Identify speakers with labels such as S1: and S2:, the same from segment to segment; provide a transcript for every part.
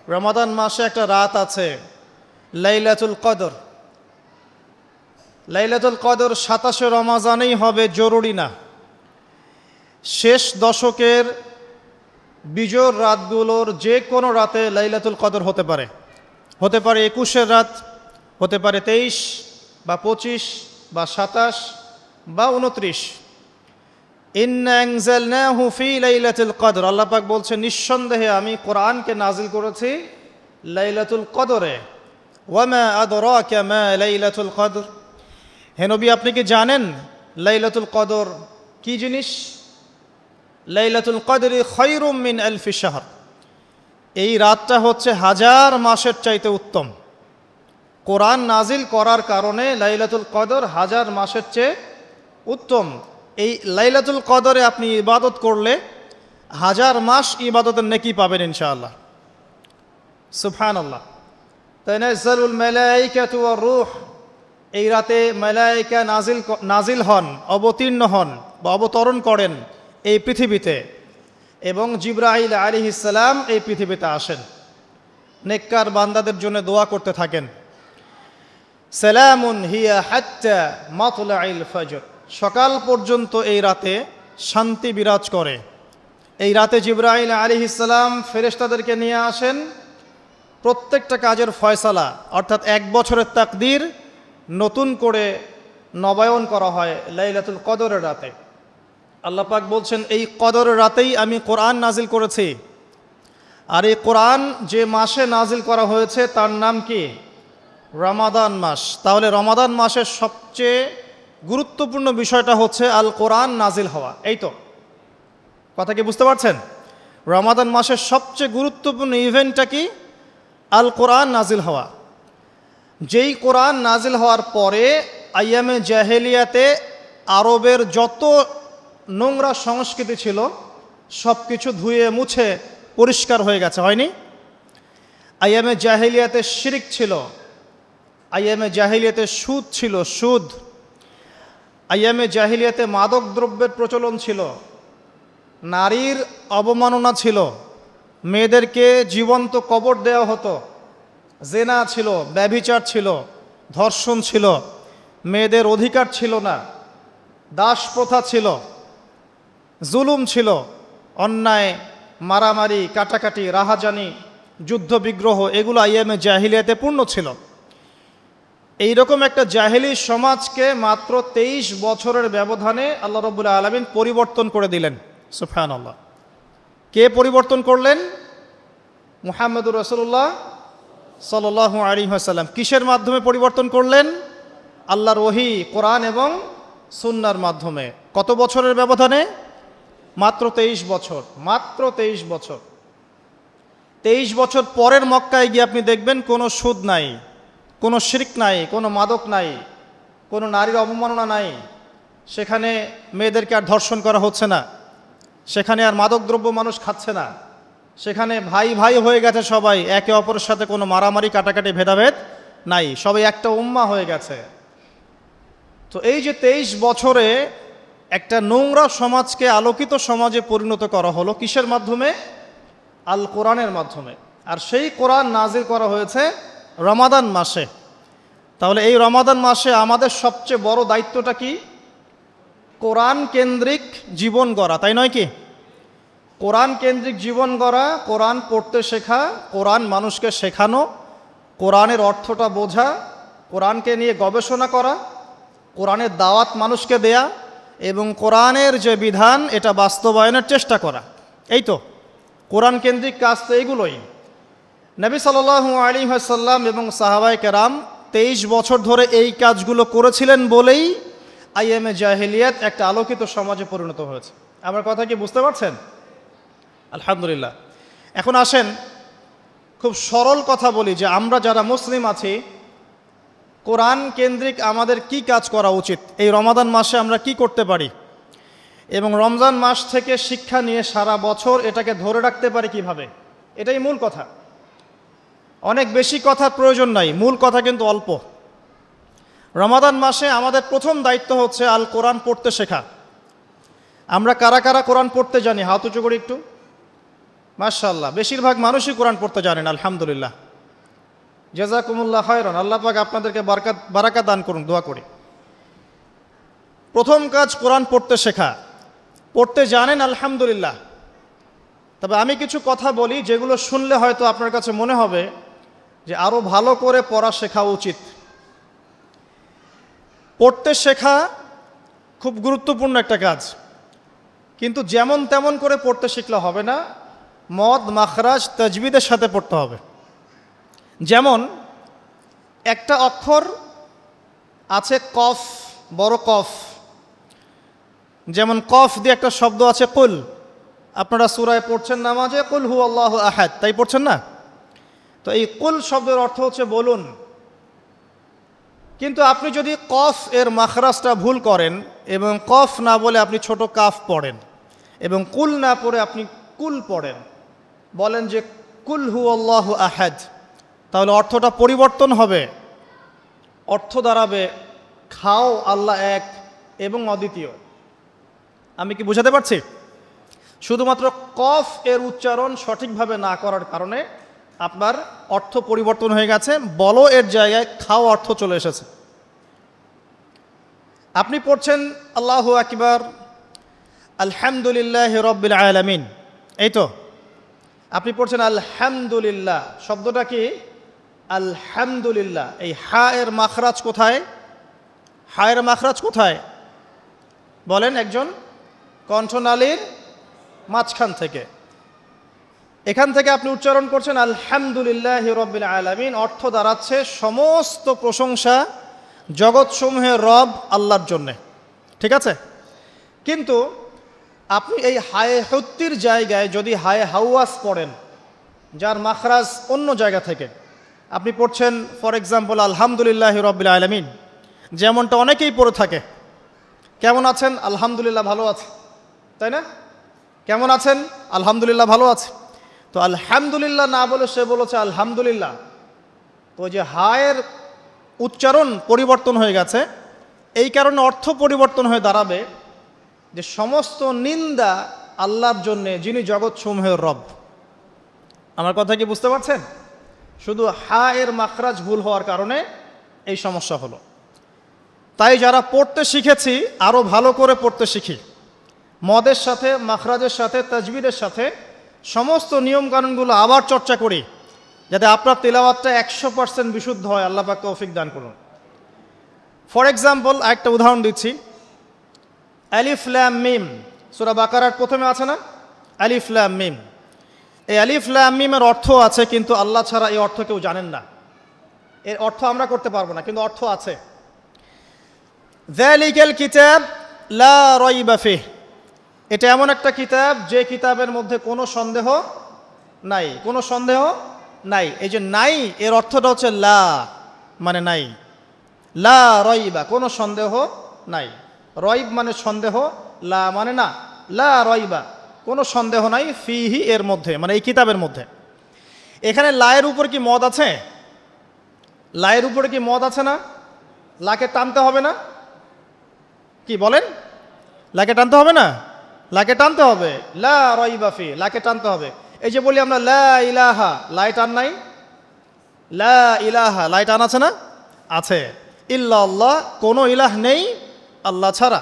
S1: রমাদান মাসে একটা রাত আছে লাইলাতুল কদর। লাইলাতুল কদর 27 রমজানেই হবে জরুরি না। শেষ দশকের বিজোড় রাতগুলোর যে কোনো রাতে লাইলাতুল কদর হতে পারে। হতে পারে 21-এর রাত, হতে পারে 23 বা 25 বা 27 বা 29। ইন্না আনজালনাহু ফি লাইলাতুল কদর, আল্লাহ পাক বলছেন নিঃসন্দেহে আমি কোরআনকে নাজিল করেছি লাইলাতুল কদরে। ওয়ামা আদরাকা মা লাইলাতুল কদর, হে নবী আপনি কি জানেন লাইলাতুল কদর কি জিনিস? লাইলাতুল কদরি খায়রুম মিন আলফি শাহর, এই রাতটা হচ্ছে 1000 মাসের চাইতে উত্তম। কোরআন নাজিল করার কারণে লাইলাতুল কদর 1000 মাসের চেয়ে উত্তম। এই লাইলাতুল কদরে আপনি ইবাদত করলে 1000 মাস ইবাদতের নেকি পাবেন ইনশাআল্লাহ। সুবহানাল্লাহ। তানাজ্জালুল মালায়েকাতু ওয়ার রূহ, এই রাতে মালায়েকা নাজিল হন, অবতীর্ণ হন বা অবতরণ করেন এই পৃথিবীতে, এবং জিবরাইল আলাইহিস সালাম এই পৃথিবীতে আসেন, নেককার বান্দাদের জন্য দোয়া করতে থাকেন। সালামুন হিয়া হাত্তা মাতলাইল ফজর, সকাল পর্যন্ত এই রাতে শান্তি বিরাজ করে। এই রাতে জিবরাইল আলাইহিস সালাম ফেরেশতাদেরকে নিয়ে আসেন, প্রত্যেকটা কাজের ফয়সালা অর্থাৎ 1 বছরের তাকদীর নতুন করে নবায়ন করা হয় লাইলাতুল কদরের রাতে। আল্লাহ পাক বলছেন এই কদরের রাতেই আমি কোরআন নাজিল করেছি। আর এই কোরআন যে মাসে নাজিল করা হয়েছে তার নাম কি? রমাদান মাস। তাহলে রমাদান মাসের সবচেয়ে গুরুত্বপূর্ণ বিষয়টা হচ্ছে আল কোরআন নাজিল হওয়া। এই তো কথা কি বুঝতে পারছেন? রমাদান মাসের সবচেয়ে গুরুত্বপূর্ণ ইভেন্টটা কি? আল কোরআন নাজিল হওয়া। যেই কোরআন নাজিল হওয়ার পরে আইয়ামে জাহেলিয়াতে আরবের যত নোংরা সংস্কৃতি ছিল সব কিছু ধুয়ে মুছে পরিষ্কার হয়ে গেছে, হয়নি? আইয়ামে জাহেলিয়াতে শিরিক ছিল, আইয়ামে জাহেলিয়াতে সুদ ছিল, সুদ। আইয়ামে জাহেলিয়াতে মাদক দ্রব্যের প্রচলন ছিল, নারীর অবমাননা ছিল, মেয়েদেরকে জীবন্ত কবর দেওয়া হতো, জেনা ছিল, ব্যভিচার ছিল, ধর্ষণ ছিল, মেয়েদের অধিকার ছিল না, দাস প্রথা ছিল, জুলুম ছিল, অন্যায়, মারামারি, কাটাকাটি, রাহাজানি, যুদ্ধ বিগ্রহ, এগুলো আইয়ামে জাহিলিয়াতে পূর্ণ ছিল। এইরকম একটা জাহেলি সমাজকে মাত্র 23 বছরের ব্যবধানে আল্লাহ রাব্বুল আলামিন পরিবর্তন করে দিলেন। সুবহানাল্লাহ। কে পরিবর্তন করলেন? মুহাম্মদুর রাসূলুল্লাহ সাল্লাল্লাহু আলাইহি ওয়াসাল্লাম। কিসের মাধ্যমে পরিবর্তন করলেন? আল্লাহর ওহী, কোরআন এবং সুন্নাহর মাধ্যমে। কত বছরের ব্যবধানে? মাত্র 23 বছর। মাত্র 23 বছর। 23 বছর পরের মক্কায় গিয়ে আপনি দেখবেন কোনো সুদ নাই, কোনো শিরক নাই, কোনো মাদক নাই, কোনো নারীর অবমাননা নাই। সেখানে মেয়েদেরকে আর ধর্ষণ করা হচ্ছে না, সেখানে আর মাদকদ্রব্য মানুষ খাচ্ছে না, সেখানে ভাই ভাই হয়ে গেছে সবাই, একে অপরের সাথে কোনো মারামারি কাটাকাটি ভেদাভেদ নাই, সবাই একটা উম্মাহ হয়ে গেছে। তো এই যে 23 বছরে একটা নোংরা সমাজকে আলোকিত সমাজে পরিণত করা হলো কিসের মাধ্যমে? আল কোরআনের মাধ্যমে। আর সেই কোরআন নাজিল করা হয়েছে রমাদান মাসে। তাহলে এই রমাদান মাসে আমাদের সবচেয়ে বড় দায়িত্বটা কি? কোরআন কেন্দ্রিক জীবন গড়া, তাই নয় কি? কোরআন কেন্দ্রিক জীবন গড়া, কোরআন পড়তে শেখা, কোরআন মানুষকে শেখানো, কোরআনের অর্থটা বোঝা, কোরআনকে নিয়ে গবেষণা করা, কোরআনের দাওয়াত মানুষকে দেয়া এবং কোরআনের যে বিধান এটা বাস্তবায়নের চেষ্টা করা। এই তো কোরআন কেন্দ্রিক কাজ, তো এইগুলোই। নবী সাল্লাল্লাহু আলাইহি ওয়াসাল্লাম এবং সাহাবায়ে কেরাম 23 বছর ধরে এই কাজগুলো করেছিলেন বলেই আইয়ামে জাহেলিয়াত একটা আলোকিত সমাজে পরিণত হয়েছে। আমার কথা কি বুঝতে পারছেন? আলহামদুলিল্লাহ। এখন আসেন খুব সরল কথা বলি যে আমরা যারা মুসলিম আছি কোরআন কেন্দ্রিক আমাদের কি কাজ করা উচিত, এই রমাদান মাসে আমরা কি করতে পারি, এবং রমজান মাস থেকে শিক্ষা নিয়ে সারা বছর এটাকে ধরে রাখতে পারি কিভাবে, এটাই মূল কথা। অনেক বেশি কথার প্রয়োজন নাই, মূল কথা কিন্তু অল্প। রমাদান মাসে আমাদের প্রথম দায়িত্ব হচ্ছে আল কোরআন পড়তে শেখা। আমরা কারা কারা কোরআন পড়তে জানি? হাত উঁচু করি একটু। মাশাআল্লাহ, বেশিরভাগ মানুষই কোরআন পড়তে জানেন, আলহামদুলিল্লাহ। জাযাকুমুল্লাহ খায়রান, আল্লাহ পাক আপনাদেরকে বারাকাত দান করুন, দোয়া করি। প্রথম কাজ কোরআন পড়তে শেখা। পড়তে জানেন আলহামদুলিল্লাহ, তবে আমি কিছু কথা বলি যেগুলো শুনলে হয়তো আপনার কাছে মনে হবে যে আরও ভালো করে পড়া শেখা উচিত। পড়তে শেখা খুব গুরুত্বপূর্ণ একটা কাজ, কিন্তু যেমন তেমন করে পড়তে শিখলে হবে না, মদ মাখরাজ তাজবিদের সাথে পড়তে হবে। যেমন একটা অক্ষর আছে কফ, বড় কফ, যেমন কফ দিয়ে একটা শব্দ আছে কুল। আপনারা সূরায় পড়ছেন নামাজে, কুল হু আল্লাহু আহাদ, তাই পড়ছেন না? তো এই কুল শব্দের অর্থ হচ্ছে বলুন। কিন্তু আপনি যদি কফ এর মাখরাজটা ভুল করেন এবং কফ না বলে আপনি ছোট কাফ পড়েন এবং কুল না পড়ে আপনি কুল পড়েন, বলেন যে কুল হু আল্লাহু আহাদ, তাহলে অর্থটা পরিবর্তন হবে। অর্থ দাঁড়াবে খাও আল্লাহ এক এবং অদ্বিতীয়। আমি কি বুঝাতে পারছি? শুধুমাত্র কফ এর উচ্চারণ সঠিকভাবে না করার কারণে আপনার অর্থ পরিবর্তন হয়ে গেছে, বলো এর জায়গায় খাও অর্থ চলে এসেছে। আপনি পড়ছেন আল্লাহু আকবার, আলহামদুলিল্লাহ রব্বিল আলামিন, এই তো আপনি পড়ছেন আলহামদুলিল্লাহ। শব্দটা কি? আলহামদুলিল্লাহ। এই হা এর মাখরাজ কোথায়? হা এর মাখরাজ কোথায় বলেন একজন? কণ্ঠনালীর মাঝখান থেকে। এখান থেকে আপনি উচ্চারণ করছেন আলহামদুলিল্লাহ রব্বিল আলামিন। অর্থ দাঁড়াচ্ছে সমস্ত প্রশংসা জগৎসমূহের রব আল্লাহর জন্যে, ঠিক আছে? কিন্তু আপনি এই হায়ে হুত্তির জায়গায় যদি হায়ে হাওয়াস পড়েন, যার মাখরাজ অন্য জায়গা থেকে, আপনি পড়ছেন ফর এক্সাম্পল আলহামদুলিল্লাহ রব্বিল আলামিন, যেমনটা অনেকেই পড়ে থাকে। কেমন আছেন? আলহামদুলিল্লাহ ভালো আছে, তাই না? কেমন আছেন? আলহামদুলিল্লাহ ভালো আছে। তো আলহামদুলিল্লাহ না বলে সে বলেছে আলহামদুলিল্লাহ। তো যে হায়ের উচ্চারণ পরিবর্তন হয়ে গেছে, এই কারণে অর্থ পরিবর্তন হয়ে দাঁড়াবে যে সমস্ত নিন্দা আল্লাহর জন্যে, যিনি জগৎসমূহের রব। আমার কথা কি বুঝতে পারছেন? শুধু হা এর মাখরাজ ভুল হওয়ার কারণে এই সমস্যা হলো। তাই যারা পড়তে শিখেছি আরও ভালো করে পড়তে শিখি, মদের সাথে, মাখরাজের সাথে, তাজবিদের সাথে সমস্ত নিয়মকানুনগুলো আবার চর্চা করি, যাতে আপনার তিলাওয়াতটা 100% বিশুদ্ধ হয়। আল্লাহ পাক তৌফিক দান করুন। ফর এক্সাম্পল একটা উদাহরণ দিচ্ছি, আলিফ লাম মিম, সূরা বাকারার প্রথমে আছে না আলিফ লাম মিম? এই আলিফ লাম মিমের অর্থ আছে, কিন্তু আল্লাহ ছাড়া এই অর্থ কেউ জানেন না। এর অর্থ আমরা করতে পারবো না, কিন্তু অর্থ আছে। যালিকাল কিতাব লা রাইবা ফিহ, এটা এমন একটা কিতাব যে কিতাবের মধ্যে কোনো সন্দেহ নাই, কোনো সন্দেহ নাই। এই যে নাই এর অর্থটা হচ্ছে লা, মানে নাই। লা রাইবা, কোনো সন্দেহ নাই। রয়ব মানে সন্দেহ, লা মানে না। লা রাইবা, কোনো সন্দেহ নাই, ফিহি এর মধ্যে, মানে এই কিতাবের মধ্যে। এখানে লায়ের উপর কি মদ আছে? লায়ের উপরে কি মদ আছে না? লাকে টানতে হবে না? কি বলেন? লাকে টানতে হবে না? লাকে টানতে হবে। লা রাইবা ফি, লাকে টানতে হবে। এই যে বলি আমরা লা ইলাহা, লাই টান নাই? লা ইলাহা, লাই টান আছে না? আছে। ইল্লাল্লাহ, কোনো ইলাহ নেই আল্লাহ ছাড়া।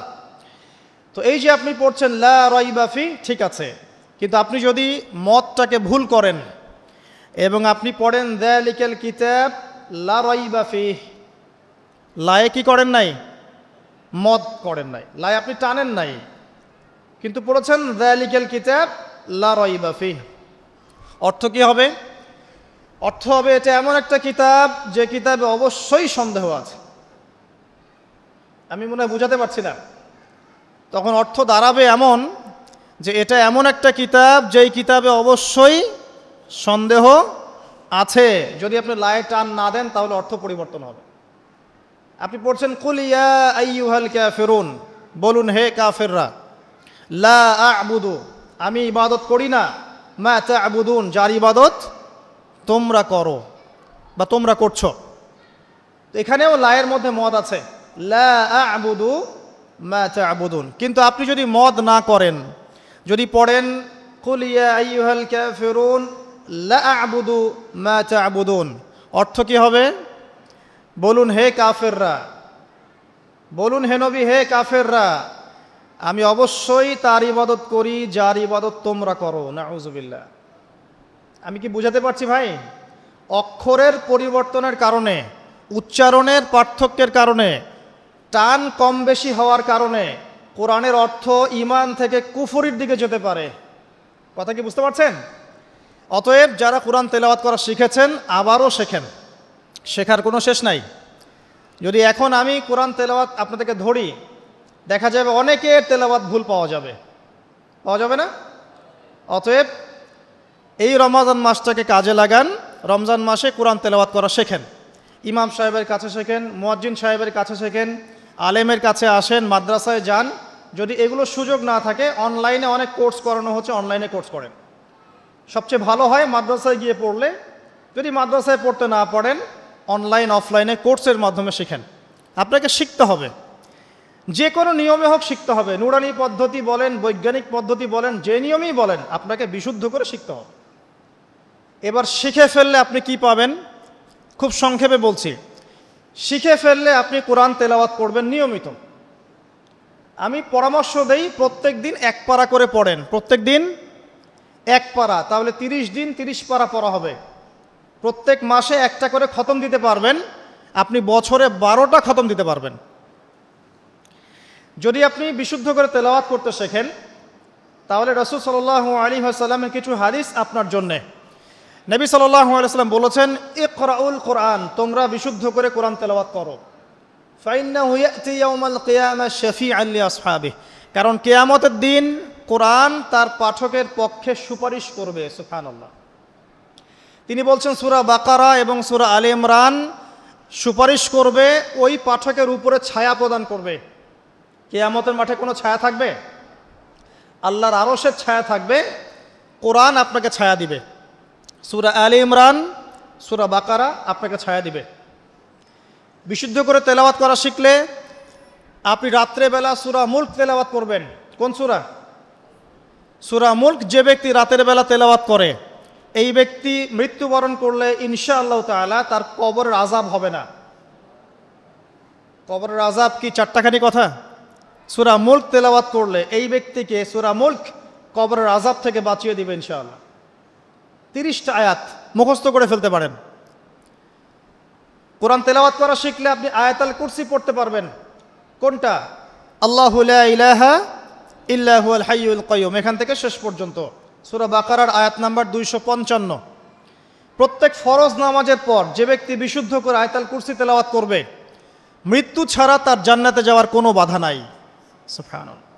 S1: তো এই যে আপনি পড়ছেন লা রাইবা ফি, ঠিক আছে, কিন্তু আপনি যদি মদটাকে ভুল করেন এবং আপনি পড়েন যালিকাল কিতাব লা রাইবা ফি, লায়ে কি করেন নাই? মদ করেন নাই, লাই আপনি টানেন নাই, কিন্তু পড়েছেন যালিকাল কিতাব লা রাইবা ফি। অর্থ কি হবে? অর্থ হবে এটা এমন একটা কিতাব যে কিতাবে অবশ্যই সন্দেহ আছে। আমি মনে হয় বুঝাতে পারছি না। তখন অর্থ দাঁড়াবে এমন যে এটা এমন একটা কিতাব যেই কিতাবে অবশ্যই সন্দেহ আছে। যদি আপনি লায়ে টান না দেন তাহলে অর্থ পরিবর্তন হবে। আপনি পড়ছেন কুল ইয়া আইয়ুহাল কাফিরুন, বলুন হে কাফেররা, লা আ'বুদু, আমি ইবাদত করি না, মা তা'বুদুন, যার ইবাদত তোমরা করো বা তোমরা করছো। তো এখানেও লায়ের মধ্যে মদ আছে, লা আ'বুদু মা তা'বুদুন। কিন্তু আপনি যদি মদ না করেন, যদি পড়েন কুল ইয়া আইয়ুহাল কাফিরুন লা আ'বুদু মা তা'বুদুন। অর্থ কি হবে? বলুন হে কাফেররা, বলুন হে নবী, হে কাফেররা, আমি অবশ্যই তার ইবাদত করি যার ইবাদত তোমরা করো। নাউযুবিল্লাহ। আমি কি বুঝাতে পারছি ভাই? অক্ষরের পরিবর্তনের কারণে, উচ্চারণের পার্থক্যের কারণে, টান কম বেশি হওয়ার কারণে কোরআনের অর্থ ঈমান থেকে কুফরির দিকে যেতে পারে। কথা কি বুঝতে পারছেন? অতএব যারা কোরআন তেলাওয়াত করা শিখেছেন আবারও শেখেন, শেখার কোনো শেষ নাই। যদি এখন আমি কোরআন তেলাওয়াত আপনাদেরকে ধরি, দেখা যাবে অনেকের তেলাওয়াত ভুল পাওয়া যাবে, পাওয়া যাবে না? অতএব এই রমজান মাসটাকে কাজে লাগান, রমজান মাসে কোরআন তেলাওয়াত করা শেখেন। ইমাম সাহেবের কাছে শেখেন, মুয়াজ্জিন সাহেবের কাছে শেখেন, আলেমের কাছে আসেন, মাদ্রাসায় যান। যদি এগুলো সুযোগ না থাকে, অনলাইনে অনেক কোর্স করানো হচ্ছে, অনলাইনে কোর্স করেন। সবচেয়ে ভালো হয় মাদ্রাসায় গিয়ে পড়লে। যদি মাদ্রাসায় পড়তে না পারেন, অনলাইন অফলাইনে কোর্সের মাধ্যমে শিখেন। আপনাকে শিখতে হবে, যে কোনো নিয়মে হোক শিখতে হবে। নুরানি পদ্ধতি বলেন, বৈজ্ঞানিক পদ্ধতি বলেন, যে নিয়মেই বলেন, আপনাকে বিশুদ্ধ করে শিখতে হবে। এবার শিখে ফেললে আপনি কি পাবেন? খুব সংক্ষেপে বলছি। শিখে ফেললে আপনি কোরআন তেলাওয়াত করবেন নিয়মিত। আমি পরামর্শ দেই, প্রত্যেক দিন এক পারা করে পড়েন। প্রত্যেক দিন এক পারা, তাহলে 30 দিন 30 পারা পড়া হবে। প্রত্যেক মাসে একটা করে খতম দিতে পারবেন, আপনি বছরে 12টা খতম দিতে পারবেন। যদি আপনি বিশুদ্ধ করে তেলাওয়াত করতে শেখেন, তাহলে রাসূল সাল্লাল্লাহু আলাইহি ওয়াসাল্লামের কিছু হাদিস আপনার জন্যে। নবী সাল্লাল্লাহু আলাইহি ওয়াসাল্লাম বলেছেন, ইকরাউল কোরআন, তোমরা বিশুদ্ধ করে কোরআন তেলাওয়াত করো। ফাইন্নাহু ইয়াতি ইয়াউমাল কিয়ামা শাফিআন লিআসহাবিহি, কারণ কিয়ামতের দিন কোরআন তার পাঠকের পক্ষে সুপারিশ করবে। সুবহানাল্লাহ। তিনি বলছেন সূরা বাকারা এবং সূরা আলে ইমরান সুপারিশ করবে, ওই পাঠকের উপরে ছায়া প্রদান করবে। কিয়ামতের মাঠে কোনো ছায়া থাকবে? আল্লাহর আরশের ছায়া থাকবে, কোরআন আপনাকে ছায়া দিবে। সূরা আলে ইমরান, সূরা বাকারা আপনাকে ছায়া দিবে। বিশুদ্ধ করে তেলাওয়াত করা শিখলে আপনি রাত্রেবেলা সূরা মুলক তেলাওয়াত করবেন। কোন সূরা? সূরা মুলক। যে ব্যক্তি রাতের বেলা তেলাওয়াত করে, এই ব্যক্তি মৃত্যুবরণ করলে ইনশাআল্লাহ তাআলা তার কবরের আযাব হবে না। কবরের আযাব কি চারটাখানি কথা? সূরা মুলক তেলাওয়াত করলে এই ব্যক্তিকে সূরা মুলক কবরের আযাব থেকে বাঁচিয়ে দিবে ইনশাআল্লাহ। 30টা আয়াত মুখস্থ করে ফেলতে পারেন। কোরআন তেলাওয়াত করা শিখলে আপনি আয়াতুল কুরসি পড়তে পারবেন। কোনটা? আল্লাহু লা ইলাহা ইল্লা হুয়াল হাইয়ুল কাইয়ুম, এখান থেকে শেষ পর্যন্ত। সূরা বাকারার আয়াত নাম্বার 255। প্রত্যেক ফরজ নামাজের পর যে ব্যক্তি বিশুদ্ধ করে আয়াতুল কুরসি তেলাওয়াত করবে, মৃত্যু ছাড়া তার জান্নাতে যাওয়ার কোনো বাধা নাই। সুবহানাল্লাহ।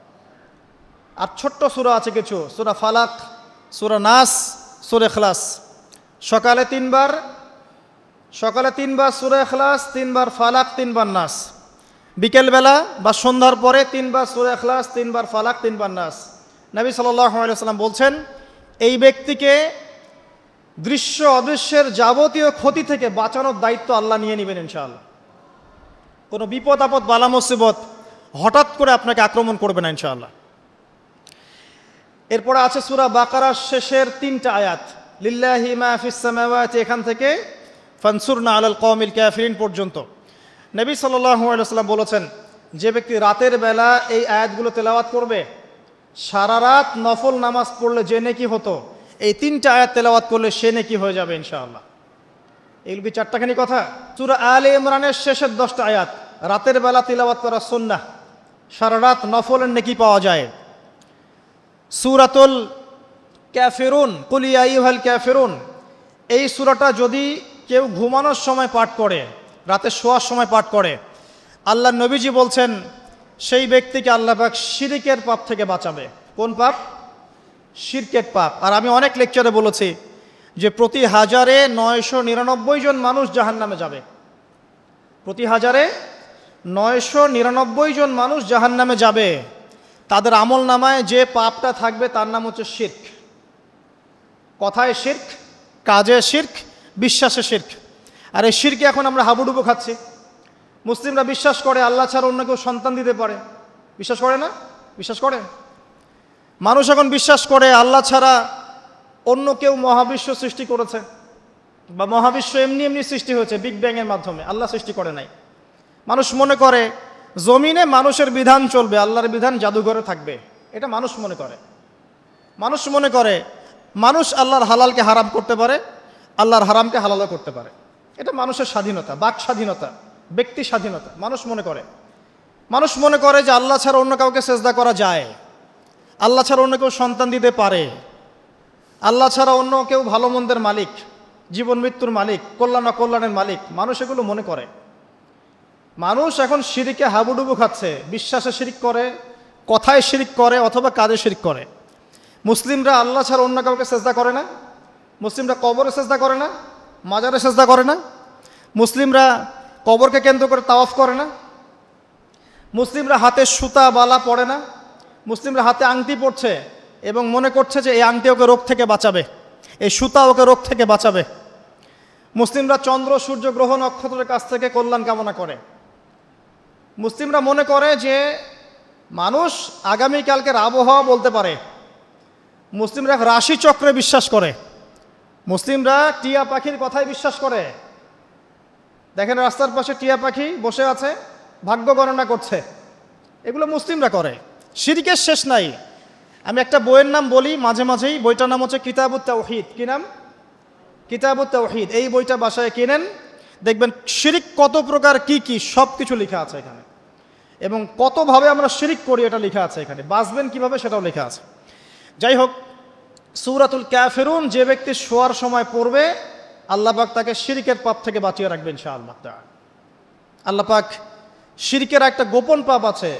S1: আর ছোট্ট সূরা আছে কিছু, সূরা ফালাক, সূরা নাস, সূরা ইখলাস। সকালে 3 বার সূরা ইখলাস, 3 বার ফালাক, 3 বার নাস। বিকেলবেলা বা সন্ধ্যার পরে 3 বার সূরা ইখলাস, 3 বার ফালাক, 3 বার নাস। নবী সাল্লাল্লাহু আলাইহি ওয়াসাল্লাম বলছেন, এই ব্যক্তিকে দৃশ্য অদৃশ্যের যাবতীয় ক্ষতি থেকে বাঁচানোর দায়িত্ব আল্লাহ নিয়ে নেবেন ইনশাআল্লাহ। কোনো বিপদ আপদ বালা মুসিবত হঠাৎ করে আপনাকে আক্রমণ করবে না ইনশাআল্লাহ। এরপরে আছে সূরা বাকারার শেষের 3টা আয়াত, লিল্লাহি মা ফিস সামাওয়াতি, এখান থেকে ফানসুরনা আলাল কওমিল কাফিরিন পর্যন্ত। নবী সাল্লাল্লাহু আলাইহি ওয়াসাল্লাম বলেছেন, যে ব্যক্তি রাতের বেলা এই আয়াতগুলো তেলাওয়াত করবে, সারা রাত নফল নামাজ পড়লে যে নেকি হতো, এই 3টা আয়াত তেলাওয়াত করলে সে নেকি হয়ে যাবে ইনশাআল্লাহ। এগুলো কি চারটাখানি কথা? সূরা আলে ইমরানের শেষের 10টা আয়াত রাতের বেলা তিলাওয়াত করা সুন্নাহ, সারা রাত নফলের নেকি পাওয়া যায়। সূরাতুল কাফিরুন, কুল ইয়া আইয়ুহাল কাফিরুন, এই সূরাটা যদি কেউ ঘুমানোর সময় পাঠ করে, রাতে শোয়ার সময় পাঠ করে, আল্লাহ নবীজি বলছেন সেই ব্যক্তিকে আল্লাহ পাক শিরকের পাপ থেকে বাঁচাবে। কোন পাপ? শিরকের পাপ। আর আমি অনেক লেকচারে বলেছি যে প্রতি 1000-এ 999 জন মানুষ জাহান্নামে যাবে। প্রতি 1000-এ 999 জন মানুষ জাহান্নামে যাবে। তাদের আমল নামায় যে পাপটা থাকবে তার নাম হচ্ছে শিরক। কথায় শিরক, কাজে শিরক, বিশ্বাসে শিরক। আর এই শিরকে এখন আমরা হাবুডুবু খাচ্ছি। মুসলিমরা বিশ্বাস করে আল্লাহ ছাড়া অন্য কেউ সন্তান দিতে পারে। বিশ্বাস করে না? বিশ্বাস করে। মানুষ এখন বিশ্বাস করে আল্লাহ ছাড়া অন্য কেউ মহাবিশ্ব সৃষ্টি করেছে, বা মহাবিশ্ব এমনি এমনি সৃষ্টি হয়েছে বিগ ব্যাংয়ের মাধ্যমে, আল্লাহ সৃষ্টি করে নাই। মানুষ মনে করে জমিনে মানুষের বিধান চলবে, আল্লাহর বিধান জাদুঘরে থাকবে, এটা মানুষ মনে করে। মানুষ মনে করে মানুষ আল্লাহর হালালকে হারাম করতে পারে, আল্লাহর হারামকে হালালও করতে পারে। এটা মানুষের স্বাধীনতা, বাক স্বাধীনতা, ব্যক্তি স্বাধীনতা মানুষ মনে করে। মানুষ মনে করে যে আল্লাহ ছাড়া অন্য কাউকে সেজদা করা যায়, আল্লাহ ছাড়া অন্য কেউ সন্তান দিতে পারে, আল্লাহ ছাড়া অন্য কেউ ভালো মন্দের মালিক, জীবন মৃত্যুর মালিক, কল্যাণ অকল্যাণের মালিক, মানুষ এগুলো মনে করে। মানুষ এখন শিরিকে হাবুডুবু খাচ্ছে, বিশ্বাসে শিরিক করে, কথায় শিরিক করে, অথবা কাজে শিরিক করে। মুসলিমরা আল্লাহ ছাড়া অন্য কাউকে সেজদা করে না, মুসলিমরা কবরে সেজদা করে না, মাজারে সেজদা করে না, মুসলিমরা কবরকে কেন্দ্র করে তাওয়াফ করে না, মুসলিমরা হাতে সুতা বালা পড়ে না, মুসলিমরা হাতে আংটি পড়ছে এবং মনে করছে যে এই আংটি ওকে রোগ থেকে বাঁচাবে, এই সুতা ওকে রোগ থেকে বাঁচাবে। মুসলিমরা চন্দ্র সূর্য গ্রহ নক্ষত্রের কাছ থেকে কল্যাণ কামনা করে। মুসলিমরা মনে করে যে মানুষ আগামীকালকের আবহাওয়া বলতে পারে। মুসলিমরা রাশিচক্রে বিশ্বাস করে। মুসলিমরা টিয়া পাখির কথায় বিশ্বাস করে। দেখেন রাস্তার পাশে টিয়া পাখি বসে আছে, ভাগ্য গণনা করছে, এগুলো মুসলিমরা করে। শিরকের শেষ নাই। আমি একটা বইয়ের নাম বলি মাঝে মাঝেই, বইটার নাম হচ্ছে কিতাবুত তাওহীদ। কি নাম? কিতাবুত তাওহীদ। এই বইটা বাসায় কিনেন, দেখবেন শিরিক কত প্রকার, কি কি সব কিছু লেখা আছে এখানে, এবং কতভাবে আমরা শিরিক করি এটা লেখা আছে এখানে, বাঁচবেন কিভাবে সেটাও লেখা আছে। যাই হোক, সূরাতুল কাফিরুন যে ব্যক্তি শোয়ার সময় পড়বে, আল্লাহ পাক তাকে শিরিকের পাপ থেকে বাঁচিয়ে রাখবেন ইনশাআল্লাহ তাআলা। আল্লাহ পাক শিরকের একটা গোপন পাপ আছে,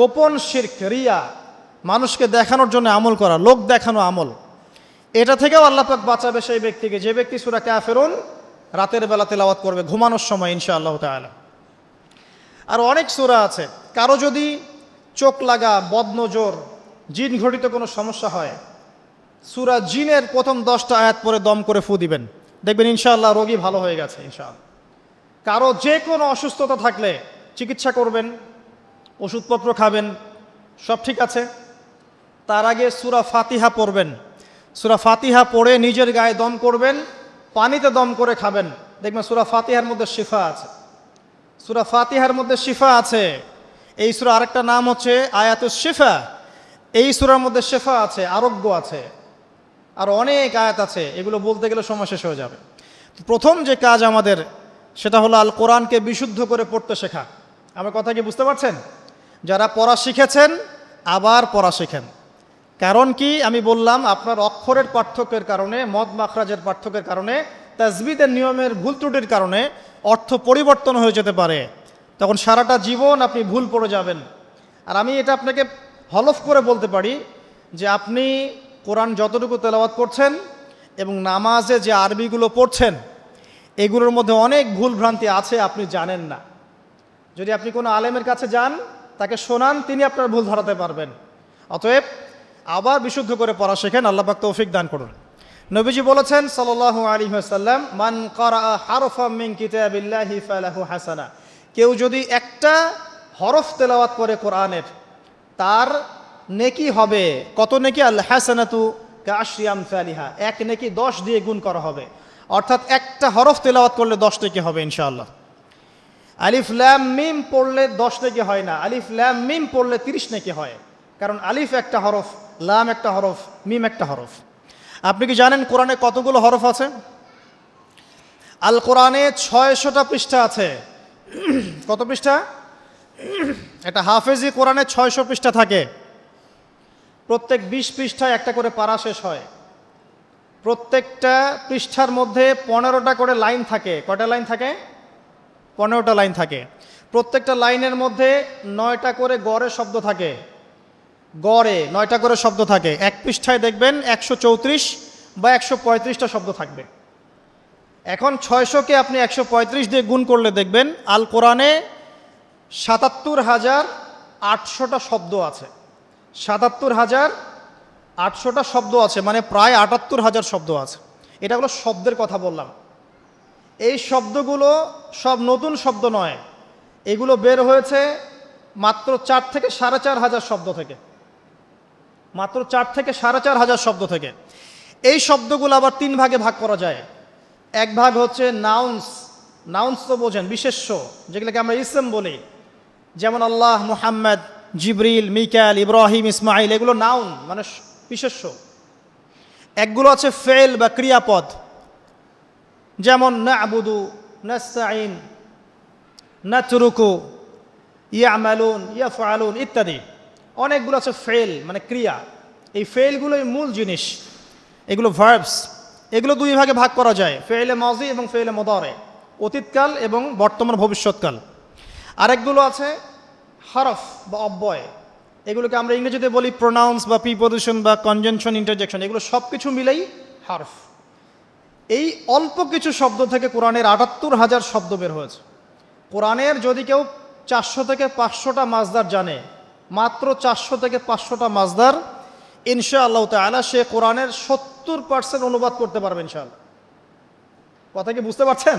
S1: গোপন শিরক, রিয়া, মানুষকে দেখানোর জন্য আমল করা, লোক দেখানো আমল, এটা থেকেও আল্লাহ পাক বাঁচাবে সেই ব্যক্তিকে, যে ব্যক্তি সূরা কাফিরুন রাতের বেলা তেলাওয়াত করবে ঘুমানোর সময় ইনশাআল্লাহ তাআলা। আর অনেক সূরা আছে। কারো যদি চোখ লাগা, বদনজর, জিন ঘটিত কোনো সমস্যা হয়, সূরা জিনের প্রথম 10টা আয়াত পরে দম করে ফু দিবেন, দেখবেন ইনশাআল্লাহ রোগী ভালো হয়ে গেছে ইনশাআল্লাহ। কারো যে কোনো অসুস্থতা থাকলে চিকিৎসা করবেন, ওষুধপত্র খাবেন, সব ঠিক আছে, তার আগে সূরা ফাতিহা পড়বেন। সূরা ফাতিহা পড়ে নিজের গায়ে দম করবেন, পানিতে দম করে খাবেন, দেখবেন সূরা ফাতিহার মধ্যে শিফা আছে। সূরা ফাতিহার মধ্যে শিফা আছে। এই সূরা আরেকটা নাম হচ্ছে আয়াতুশ শিফা। এই সূরার মধ্যে শিফা আছে, আরোগ্য আছে, আর অনেক আয়াত আছে, এগুলো বলতে গেলে সময় শেষ হয়ে যাবে। প্রথম যে কাজ আমাদের, সেটা হলো আল কোরআনকে বিশুদ্ধ করে পড়তে শেখা। আমার কথা কি বুঝতে পারছেন? যারা পড়া শিখেছেন আবার পড়া শেখেন। কারণ কি আমি বললাম, আপনার অক্ষরের পার্থক্যের কারণে, মদ মাখরাজের পার্থক্যের কারণে, তাজবিদের নিয়মের ভুল ত্রুটির কারণে অর্থ পরিবর্তন হয়ে যেতে পারে। তখন সারাটা জীবন আপনি ভুল পড়ে যাবেন। আর আমি এটা আপনাকে হলফ করে বলতে পারি যে আপনি কোরআন যতটুকু তেলাওয়াত করছেন এবং নামাজে যে আরবিগুলো পড়ছেন, এগুলোর মধ্যে অনেক ভুল ভ্রান্তি আছে, আপনি জানেন না। যদি আপনি কোনো আলেমের কাছে যান, তাকে শোনান, তিনি আপনার ভুল ধরাতে পারবেন। অতএব আবার বিশুদ্ধ করে পড়া শেখেন, আল্লাহ পাক তৌফিক দান করুন। নবীজি বলেছেন সাল্লাল্লাহু আলাইহি ওয়াসাল্লাম, মান ক্বারাআ হারফাম মিন কিতাবিল্লাহি ফালাহু হাসানা। কেউ যদি একটা হরফ তেলাওয়াত করে কোরআনের, তার নেকি হবে কত নেকি? আল হাসানাতু কাআশরি আমসালিহা, এক নেকি 10 দিয়ে গুণ করা হবে। অর্থাৎ একটা হরফ তেলাওয়াত করলে 10 নেকি হবে ইনশাআল্লাহ। আলিফ লাম মিম পড়লে 10 নেকি হয় না, আলিফ লাম মিম পড়লে 30 নেকি হয়। কারণ আলিফ একটা হরফ, লাম একটা হরফ, মিম একটা হরফ। আপনি কি জানেন কোরআনে কতগুলো হরফ আছে? আল কোরআনে 600টা পৃষ্ঠা আছে। কত পৃষ্ঠা? একটা হাফেজি কোরআনে 600 পৃষ্ঠা থাকে। প্রত্যেক 20 পৃষ্ঠায় একটা করে পারা শেষ হয়। প্রত্যেকটা পৃষ্ঠার মধ্যে 15টা করে লাইন থাকে। কয়টা লাইন থাকে? 15টা লাইন থাকে। প্রত্যেকটা লাইনের মধ্যে 9টা করে গড়ে শব্দ থাকে। গড়ে 9টা করে শব্দ থাকে। এক পৃষ্ঠায় দেখবেন 134 বা 135টা শব্দ থাকবে। এখন 600কে আপনি 135 দিয়ে গুণ করলে দেখবেন আল কোরআনে 77,800টা শব্দ আছে। 77,800টা শব্দ আছে, মানে প্রায় 78,000 শব্দ আছে। এটা হলো শব্দের কথা বললাম। এই শব্দগুলো সব নতুন শব্দ নয়, এগুলো বের হয়েছে মাত্র 4 থেকে 4,500 শব্দ থেকে। মাত্র 4 থেকে 4,500 শব্দ থেকে। এই শব্দগুলো আবার 3 ভাগে ভাগ করা যায়। এক ভাগ হচ্ছে নাউন্স, নাউন্স তো বোঝেন, বিশেষ্য, যেগুলোকে আমরা ইসম বলি, যেমন আল্লাহ, মুহাম্মদ, জিবরিল, মিকাল, ইব্রাহিম, ইসমাইল, এগুলো নাউন মানে বিশেষ্য। একগুলো আছে ফেল বা ক্রিয়াপদ, যেমন না'বুদু, নাস্তাইন, নাতরুকু, ইয়ামালুন, ইয়াফআলুন ইত্যাদি। অনেকগুলো আছে ফেল মানে ক্রিয়া। এই ফেলগুলোই মূল জিনিস, এগুলো ভার্বস। এগুলো 2 ভাগে ভাগ করা যায়, ফেলে মাজি এবং ফেলে মুদারে, অতীতকাল এবং বর্তমান ভবিষ্যৎকাল। আরেকগুলো আছে হরফ বা অব্যয়, এগুলোকে আমরা ইংরেজিতে বলি প্রোনাউন্স বা প্রিপোজিশন বা কনজাংশন, ইন্টারজেকশন, এগুলো সব কিছু মিলেই হরফ। এই অল্প কিছু শব্দ থেকে কোরআনের ৭৮,০০০ শব্দ বের হয়েছে। কোরআনের যদি কেউ 400 থেকে 500টা মাজদার জানে, মাত্র 400 থেকে 500টা মাজদার, ইনশাআল্লাহ তাআলা সে কোরআনের 70% অনুবাদ করতে পারবে ইনশাআল্লাহ। কথা কি বুঝতে পারছেন?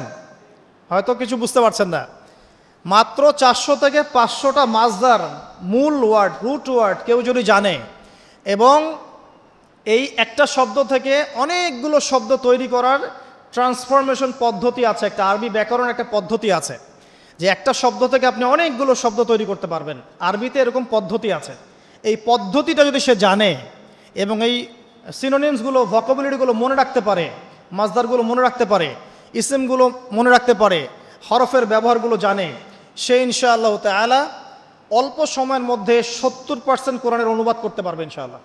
S1: হয়তো কিছু বুঝতে পারছেন না। মাত্র 400 থেকে 500টা মাজদার, মূল ওয়ার্ড, রুট ওয়ার্ড কেউ যদি জানে, এবং এই একটা শব্দ থেকে অনেকগুলো শব্দ তৈরি করার ট্রান্সফরমেশন পদ্ধতি আছে, একটা আরবি ব্যাকরণ একটা পদ্ধতি আছে, যে একটা শব্দ থেকে আপনি অনেকগুলো শব্দ তৈরি করতে পারবেন। আরবিতে এরকম পদ্ধতি আছে। এই পদ্ধতিটা যদি সে জানে এবং এই সিনোনিমসগুলো, ভোকাবুলারিগুলো মনে রাখতে পারে, মাজদারগুলো মনে রাখতে পারে, ইসিমগুলো মনে রাখতে পারে, হরফের ব্যবহারগুলো জানে, সে ইনশাআল্লাহ তাআলা অল্প সময়ের মধ্যে 70% কোরআনের অনুবাদ করতে পারবে ইনশাআল্লাহ।